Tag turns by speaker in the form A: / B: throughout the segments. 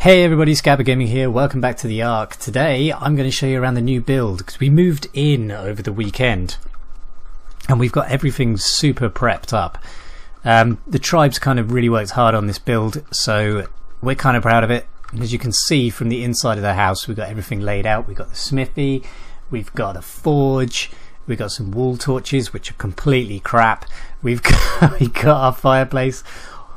A: Hey everybody, Scabber Gaming here, welcome back to the Ark. Today I'm going to show you around the new build because we moved in over the weekend and we've got everything super prepped up. The tribe's kind of really worked hard on this build, so we're kind of proud of it. And as you can see from the inside of the house, we've got everything laid out. We've got the smithy, we've got a forge, we've got some wall torches which are completely crap, we've got our fireplace,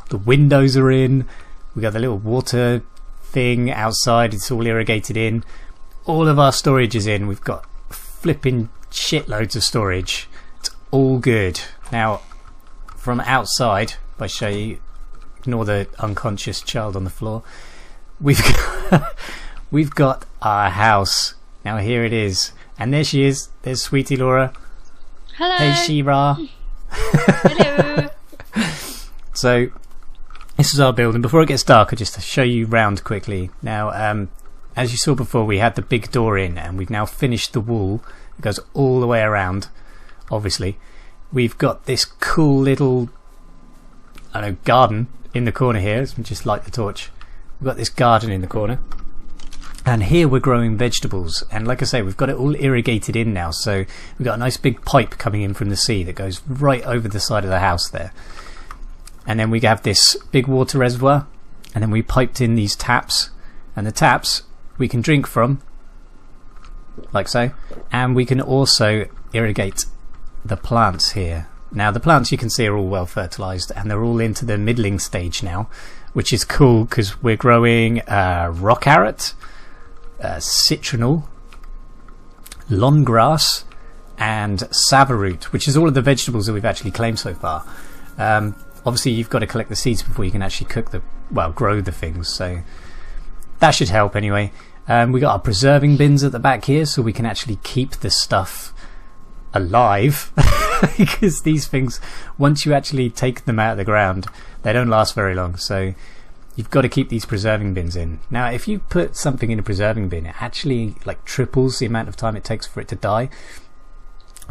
A: the windows are in, we've got the little water thing outside, it's all irrigated in, all of our storage is in, we've got flipping shitloads of storage, it's all good. Now from outside, if I show you, ignore the unconscious child on the floor, we've got our house. Now here it is, and there she is, there's Sweetie Laura.
B: Hello.
A: Hey She-Ra.
B: Hello.
A: So this is our build, and before it gets dark, I'll just show you round quickly. Now, as you saw before, we had the big door in, and we've now finished the wall. It goes all the way around, obviously. We've got this cool little, I don't know, garden in the corner here. Let's just light the torch. We've got this garden in the corner. And here we're growing vegetables. And like I say, we've got it all irrigated in now. So we've got a nice big pipe coming in from the sea that goes right over the side of the house there. And then we have this big water reservoir, and then we piped in these taps, and the taps we can drink from, like so, and we can also irrigate the plants here. Now the plants, you can see, are all well fertilized, and they're all into the middling stage now, which is cool because we're growing rock carrot, citronal, lawn grass, and savaroot, which is all of the vegetables that we've actually claimed so far. Obviously you've got to collect the seeds before you can actually grow the things, so that should help anyway. We got our preserving bins at the back here, so we can actually keep the stuff alive because these things, once you actually take them out of the ground, they don't last very long, so you've got to keep these preserving bins in. Now if you put something in a preserving bin, it actually like triples the amount of time it takes for it to die,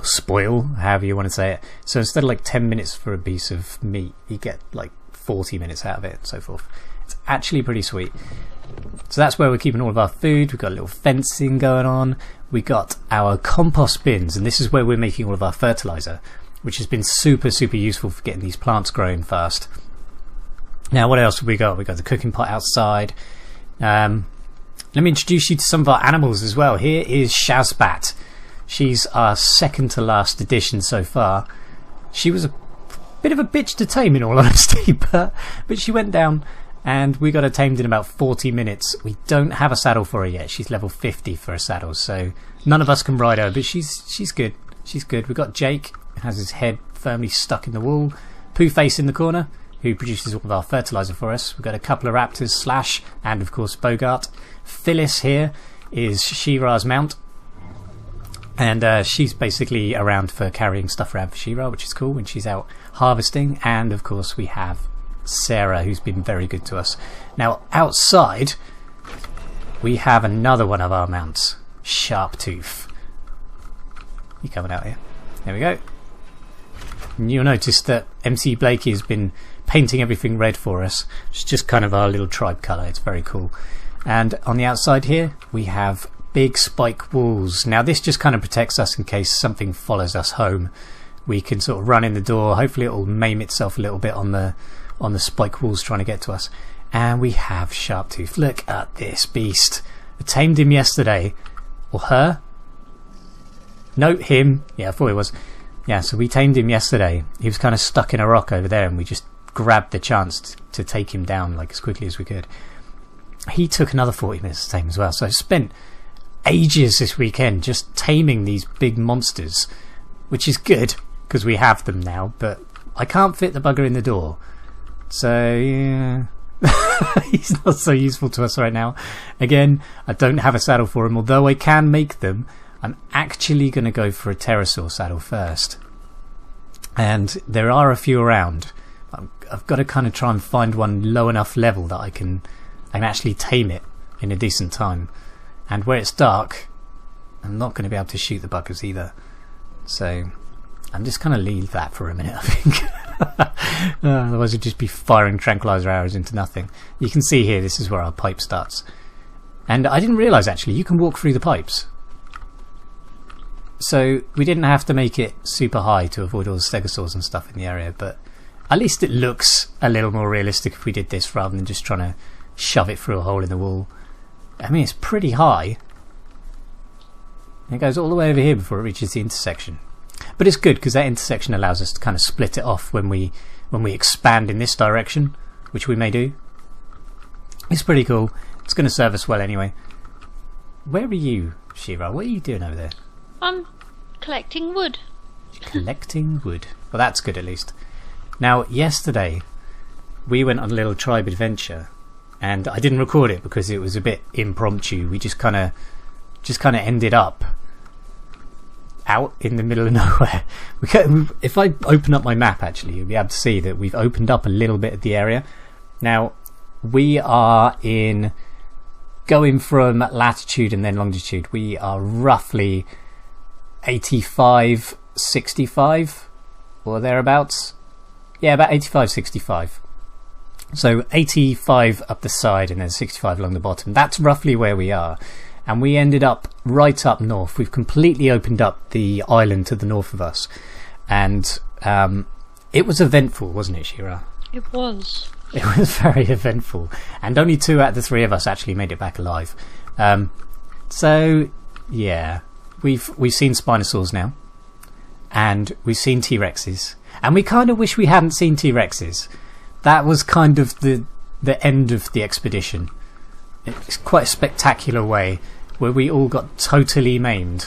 A: spoil, however you want to say it. So instead of like 10 minutes for a piece of meat, you get like 40 minutes out of it and so forth. It's actually pretty sweet. So that's where we're keeping all of our food. We've got a little fencing going on. We got our compost bins, and this is where we're making all of our fertilizer, which has been super useful for getting these plants growing fast. Now what else have we got? We've got the cooking pot outside. Let me introduce you to some of our animals as well. Here is Shazbat. She's our second to last addition so far. She was a bit of a bitch to tame, in all honesty, but she went down and we got her tamed in about 40 minutes. We don't have a saddle for her yet. She's level 50 for a saddle, so none of us can ride her, but she's good. She's good. We've got Jake, who has his head firmly stuck in the wall. Pooh Face in the corner, who produces all of our fertilizer for us. We've got a couple of raptors, Slash, and of course Bogart. Phyllis here is She-Ra's mount. And she's basically around for carrying stuff around for She-Ra, which is cool when she's out harvesting. And of course we have Sarah, who's been very good to us. Now outside we have another one of our mounts, Sharptooth. You coming out here? There we go. And you'll notice that MC Blakey has been painting everything red for us. It's just kind of our little tribe colour. It's very cool. And on the outside here we have big spike walls. Now this just kind of protects us in case something follows us home. We can sort of run in the door. Hopefully it will maim itself a little bit on the spike walls trying to get to us. And we have Sharptooth. Look at this beast. I tamed him yesterday. Or her? No, him. Yeah, I thought it was. Yeah, so we tamed him yesterday. He was kind of stuck in a rock over there, and we just grabbed the chance to take him down like as quickly as we could. He took another 40 minutes to tame as well, so I spent ages this weekend just taming these big monsters, which is good because we have them now, but I can't fit the bugger in the door, so yeah. He's not so useful to us right now. Again, I don't have a saddle for him, although I can make them. I'm actually going to go for a pterosaur saddle first, and there are a few around. I've got to kind of try and find one low enough level that I can actually tame it in a decent time. And where it's dark, I'm not going to be able to shoot the buggers either. So I'm just going to leave that for a minute, I think. Otherwise we'd just be firing tranquilizer arrows into nothing. You can see here, this is where our pipe starts. And I didn't realise actually, you can walk through the pipes. So we didn't have to make it super high to avoid all the stegosaurs and stuff in the area, but at least it looks a little more realistic if we did this rather than just trying to shove it through a hole in the wall. I mean, it's pretty high. It goes all the way over here before it reaches the intersection. But it's good because that intersection allows us to kind of split it off when we expand in this direction, which we may do. It's pretty cool. It's going to serve us well anyway. Where are you, Shira? What are you doing over there?
B: I'm collecting wood.
A: Collecting wood. Well, that's good at least. Now, yesterday we went on a little tribe adventure, and I didn't record it because it was a bit impromptu. We just kind of ended up out in the middle of nowhere. If I open up my map, actually, you'll be able to see that we've opened up a little bit of the area. Now, we are going from latitude and then longitude. We are roughly 85, 65 or thereabouts. Yeah, about 85, 65. So 85 up the side and then 65 along the bottom. That's roughly where we are. And we ended up right up north. We've completely opened up the island to the north of us. And it was eventful, wasn't it, Shira?
B: It was.
A: It was very eventful. And only 2 out of the 3 of us actually made it back alive. So, yeah. We've seen Spinosaurs now. And we've seen T-Rexes. And we kind of wish we hadn't seen T-Rexes. That was kind of the end of the expedition. It's quite a spectacular way where we all got totally maimed.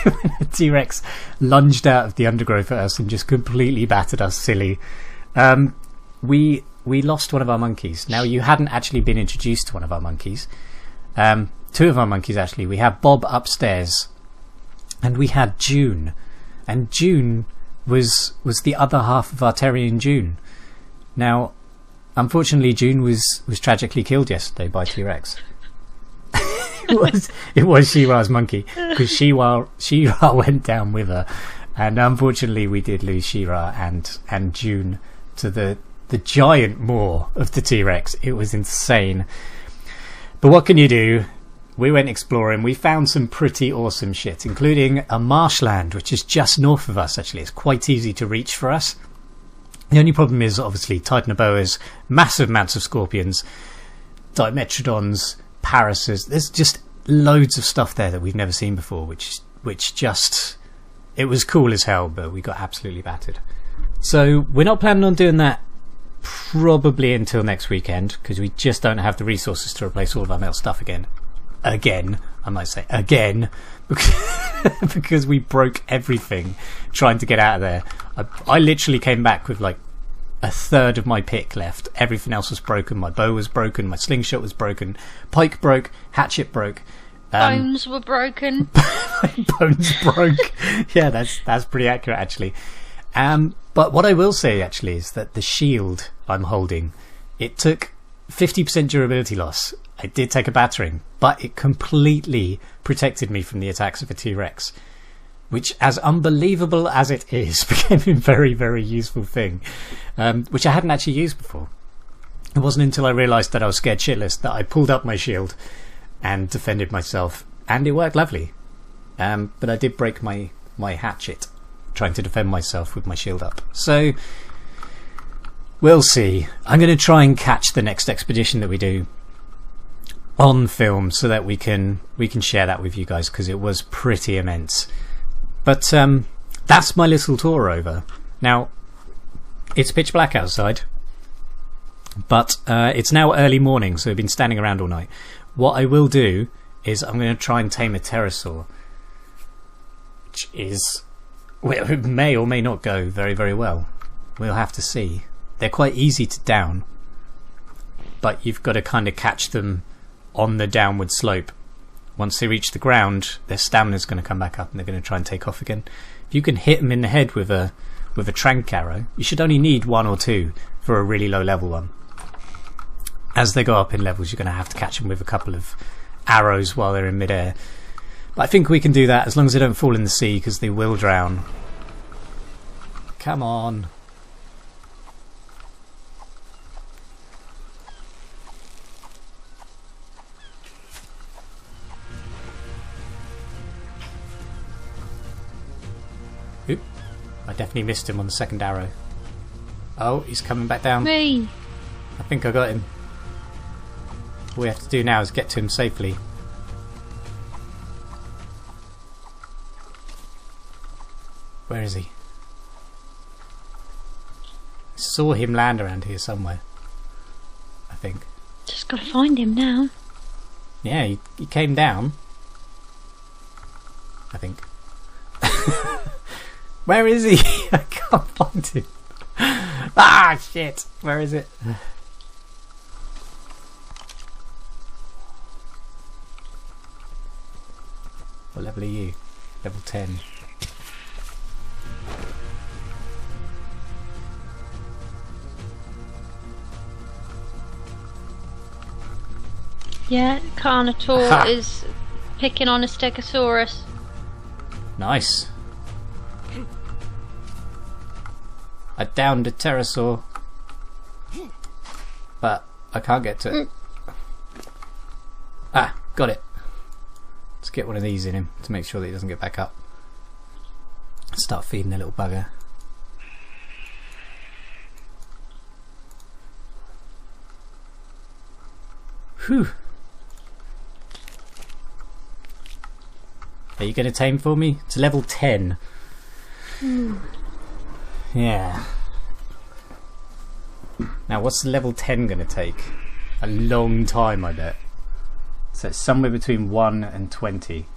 A: When a T-Rex lunged out of the undergrowth at us and just completely battered us silly. We lost one of our monkeys. Now, you hadn't actually been introduced to one of our monkeys. 2 of our monkeys actually. We had Bob upstairs and we had June. And June was the other half of our Terrier June. Now, unfortunately, June was tragically killed yesterday by T-Rex. It was Shira's monkey because Shira went down with her, and unfortunately, we did lose Shira and June to the giant maw of the T-Rex. It was insane. But what can you do? We went exploring. We found some pretty awesome shit, including a marshland, which is just north of us. Actually, it's quite easy to reach for us. The only problem is obviously titanoboas, massive amounts of scorpions, dimetrodons, parasers. There's just loads of stuff there that we've never seen before, which just, it was cool as hell, but we got absolutely battered. So we're not planning on doing that probably until next weekend because we just don't have the resources to replace all of our metal stuff again. Again, I might say again, because we broke everything trying to get out of there. I literally came back with like a third of my pick left. Everything else was broken. My bow was broken. My slingshot was broken. Pike broke. Hatchet broke.
B: Bones were broken.
A: Bones broke. Yeah, that's pretty accurate actually. But what I will say actually is that the shield I'm holding, it took 50% durability loss. I did take a battering, but it completely protected me from the attacks of a T-Rex, which, as unbelievable as it is, became a very, very useful thing, which I hadn't actually used before. It wasn't until I realised that I was scared shitless that I pulled up my shield and defended myself, and it worked lovely. But I did break my hatchet trying to defend myself with my shield up. So, we'll see. I'm going to try and catch the next expedition that we do on film so that we can share that with you guys because it was pretty immense. But that's my little tour over. Now, it's pitch black outside, but it's now early morning, so we've been standing around all night. What I will do is I'm going to try and tame a pterosaur, which is, well, it may or may not go very, very well. We'll have to see. They're quite easy to down, but you've got to kind of catch them on the downward slope. Once they reach the ground, their stamina's going to come back up and they're going to try and take off again. If you can hit them in the head with a trank arrow, you should only need 1 or 2 for a really low level one. As they go up in levels, you're going to have to catch them with a couple of arrows while they're in midair. But I think we can do that as long as they don't fall in the sea, because they will drown. Come on. I definitely missed him on the second arrow. Oh, he's coming back down.
B: Me.
A: I think I got him. All we have to do now is get to him safely. Where is he? I saw him land around here somewhere. I think.
B: Just gotta find him now.
A: Yeah, he came down. I think. Where is he? I can't find him. Ah, shit. Where is it? What level are you? Level 10.
B: Yeah, Carnotaur is picking on a Stegosaurus.
A: Nice. I downed a pterosaur, but I can't get to it. Ah, got it. Let's get one of these in him to make sure that he doesn't get back up. Start feeding the little bugger. Whew. Are you going to tame for me? It's level 10. Yeah. Now what's level 10 going to take? A long time, I bet. So it's somewhere between 1 and 20.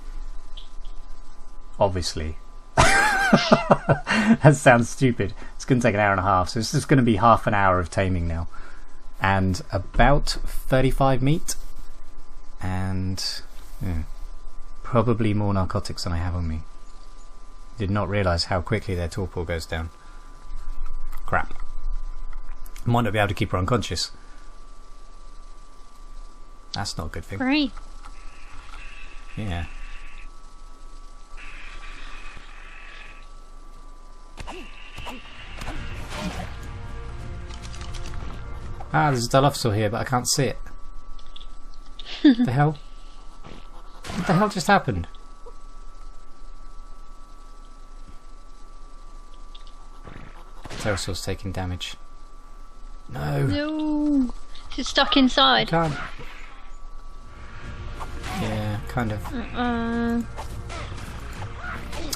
A: Obviously. That sounds stupid. It's going to take an hour and a half. So this is going to be half an hour of taming now. And about 35 meat. And probably more narcotics than I have on me. Did not realise how quickly their torpor goes down. Crap. Might not be able to keep her unconscious. That's not a good thing.
B: Great.
A: Yeah. Ah, there's a Dilophosaur here, but I can't see it. What the hell? What the hell just happened? Pterosaur's taking damage. No.
B: No. She's stuck inside.
A: I can't. Yeah, kind of.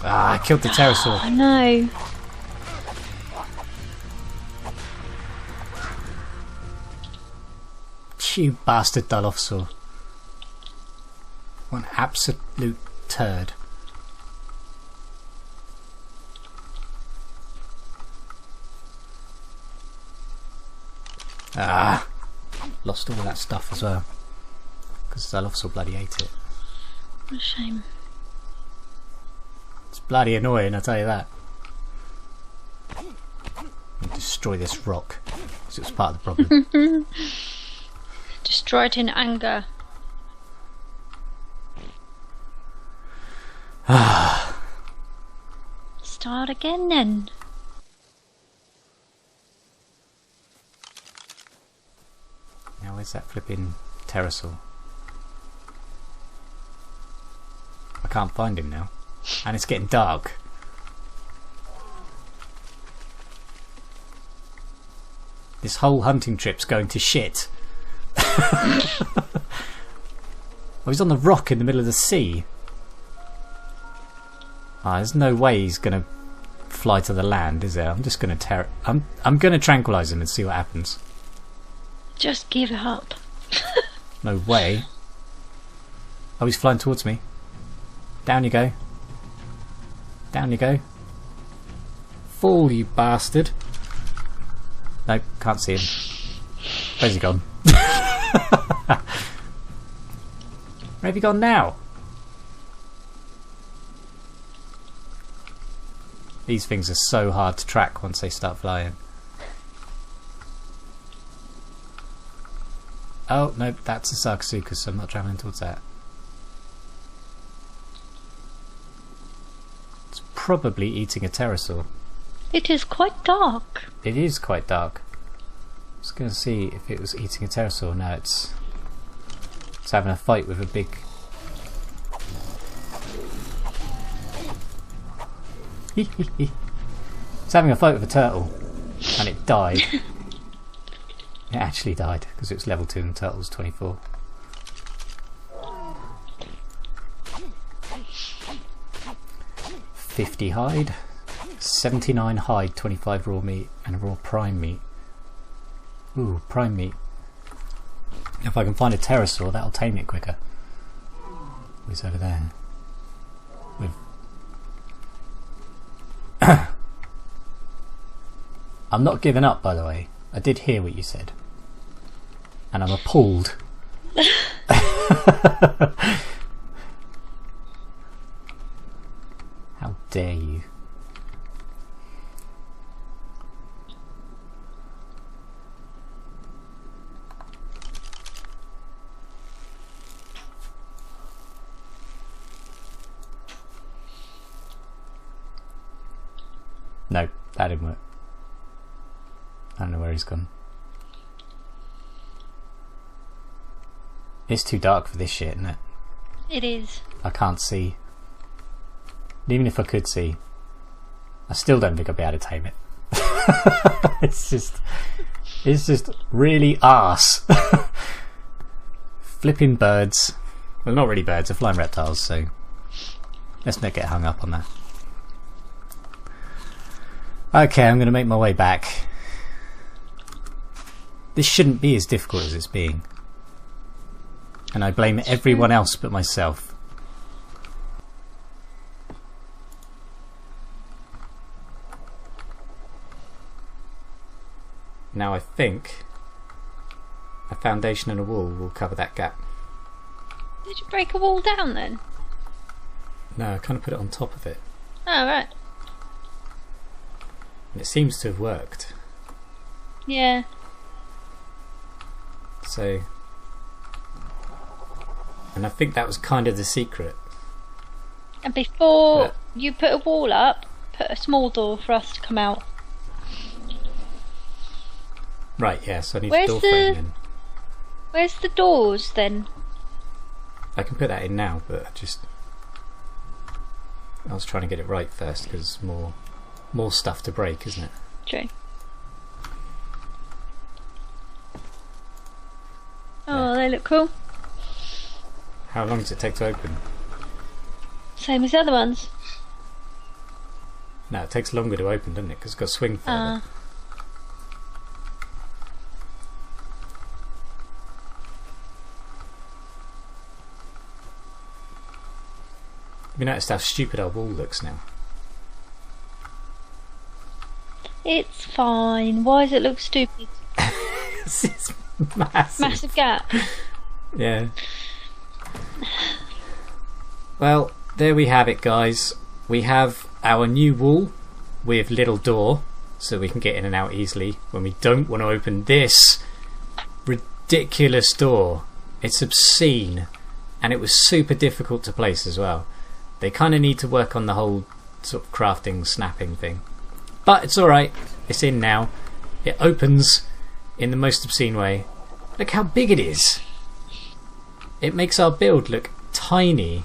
A: Ah, I killed the pterosaur.
B: Oh no.
A: You bastard Dilophosaur. One absolute turd. Ah, lost all that stuff as well. Because Dilophosaur bloody ate it.
B: What a shame.
A: It's bloody annoying, I'll tell you that. And destroy this rock. Because it was part of the problem.
B: Destroy it in anger. Start again then.
A: Now where's that flipping pterosaur? I can't find him now. And it's getting dark. This whole hunting trip's going to shit. Oh, he's on the rock in the middle of the sea. Ah, there's no way he's gonna fly to the land, is there? I'm just gonna I'm gonna tranquilize him and see what happens.
B: Just give up.
A: No way. Oh, he's flying towards me. Down you go. Down you go. Fall, you bastard. Nope, can't see him. Where's he gone? Where have you gone now? These things are so hard to track once they start flying. Oh, no, that's a Sarcosuchus, so I'm not travelling towards that. It's probably eating a pterosaur.
B: It is quite dark.
A: It is quite dark. I was going to see if it was eating a pterosaur. No, it's having a fight with a big... was having a fight with a turtle, and it died. It actually died because it was level 2 and the turtle was 24. $50 hide, 79 hide, 25 raw meat, and a raw prime meat. Ooh, prime meat. If I can find a pterosaur, that'll tame it quicker. Who's over there? With I'm not giving up, by the way. I did hear what you said. And I'm appalled. How dare you? No, that didn't work. I don't know where he's gone. It's too dark for this shit, isn't it?
B: It is.
A: I can't see. And even if I could see, I still don't think I'd be able to tame it. it's just really arse. Flipping birds. Well, not really birds, they're flying reptiles, so let's not get hung up on that. Okay, I'm going to make my way back. This shouldn't be as difficult as it's being. And I blame everyone else but myself. Now I think a foundation and a wall will cover that gap.
B: Did you break a wall down then?
A: No, I kind of put it on top of it.
B: Oh, right.
A: And it seems to have worked.
B: Yeah.
A: So, and I think that was kind of the secret.
B: And before you put a wall up, put a small door for us to come out.
A: Right, yeah, so I need
B: Where's
A: a door frame in.
B: Where's the doors then?
A: I can put that in now, but I was trying to get it right first because more stuff to break, isn't it?
B: True. Oh, they look cool.
A: How long does it take to open?
B: Same as the other ones.
A: No, it takes longer to open, doesn't it? Because it's got to swing further. Have you noticed how stupid our wall looks now?
B: It's fine. Why does it look stupid?
A: It's massive.
B: Massive gap.
A: Yeah. Well, there we have it, guys. We have our new wall with little door, so we can get in and out easily when we don't want to open this ridiculous door. It's obscene, and it was super difficult to place as well. They kind of need to work on the whole sort of crafting, snapping thing. But it's alright. It's in now. It opens in the most obscene way. Look how big it is. It makes our build look tiny.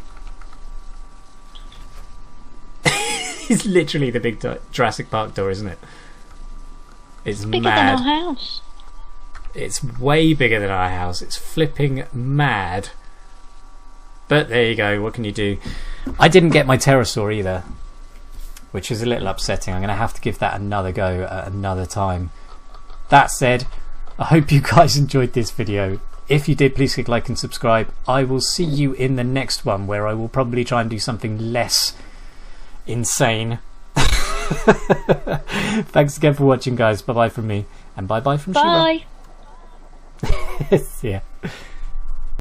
A: It's literally the big Jurassic Park door, isn't it? It's
B: bigger
A: mad.
B: than our house.
A: It's way bigger than our house. It's flipping mad. But there you go. What can you do? I didn't get my pterosaur either, which is a little upsetting. I'm going to have to give that another go at another time. That said, I hope you guys enjoyed this video. If you did, please click like and subscribe. I will see you in the next one, where I will probably try and do something less insane. Thanks again for watching, guys. Bye bye from me, and bye bye from Shiva.
B: Bye.
A: See ya.